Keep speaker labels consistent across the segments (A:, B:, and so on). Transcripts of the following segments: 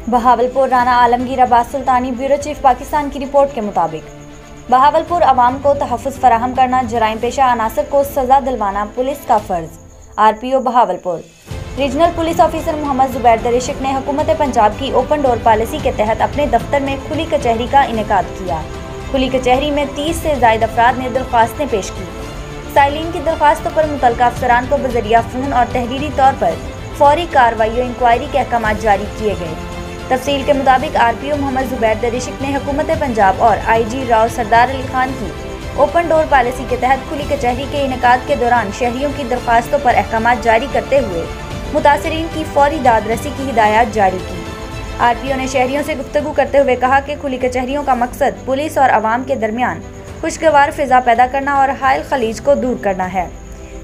A: बहावलपुर राना आलमगीर अब्बास सुल्तानी bureau chief Pakistan की report के मुताबिक बहावलपुर अवाम को तहफ़्फ़ुज़ फराहम करना, जराइम पेशा अनासर को सज़ा दिलवाना पुलिस का फ़र्ज़। RPO Bahawalpur regional police officer Mohammad Zubair दरिशिक ने हुकूमत पंजाब की ओपन डोर पॉलिसी के तहत अपने दफ्तर में खुली कचहरी का इनेकाद किया। खुली कचहरी में 30 से ज़ायद अफराद ने दरख्वास्तें पेश की। साइलिन की दरख्वास्तों पर मुतल्लिका अफसरान को बज़रिया फ़ोन और तहरीरी तौर पर फौरी कार्रवाई और इंक्वायरी के अहकाम जारी किए गए। तफसील के मुताबिक RPO मोहम्मद ज़ुबैर दरिशिक ने हुकूमत पंजाब और IG राव सरदार अली खान की ओपन डोर पॉलिसी के तहत खुली कचहरी के इनेकाद के दौरान शहरियों की दरख्वास्तों पर अहकाम जारी करते हुए मुतासरीन की फौरी दादरसी की हिदायत जारी की। RPO ने शहरियों से गुफ्तगू करते हुए कहा कि खुली कचहरियों का मकसद पुलिस और आवाम के दरमियान खुशगवार फिजा पैदा करना और हायल खलीज को दूर करना है।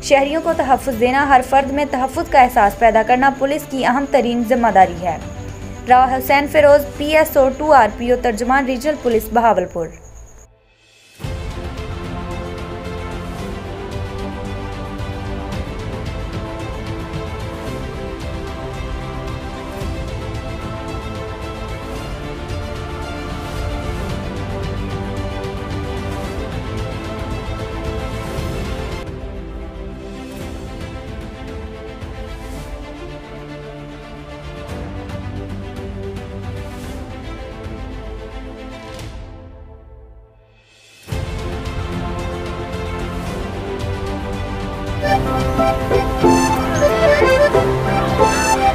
A: शहरियों को तहफ़्फ़ुज़ देना, हर फर्द में तहफ़्फ़ुज़ का एहसास पैदा करना पुलिस की अहम तरीन जिम्मेदारी है। राव हुसैन फिरोज PSO 2 RPO तर्जुमान रीजनल पुलिस बहावलपुर।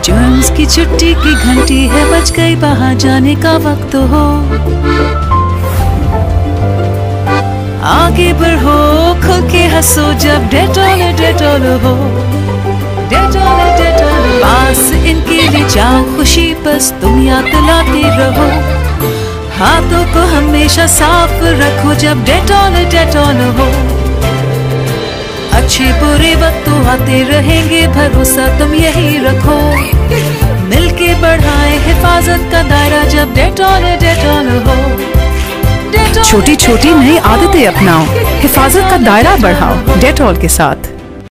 B: जर्म्स की छुट्टी की घंटी है, बज गई बाहर जाने का वक्त हो। आगे बढ़ो, खुल के हंसो जब डेटॉल डेटॉल हो। डेटॉल डेटॉल पास इनके लिए जाओ, खुशी बस तुम याद दिलाते रहो। हाथों को हमेशा साफ रखो जब डेटॉल डेटॉल हो। अच्छे बुरे वक्त तो आते रहेंगे, भरोसा तुम यही रखो। मिलके बढ़ाए हिफाजत का दायरा जब डेटॉल डेटॉल हो।
C: छोटी छोटी नई आदतें अपनाओ, हिफाजत का दायरा बढ़ाओ डेटॉल के साथ।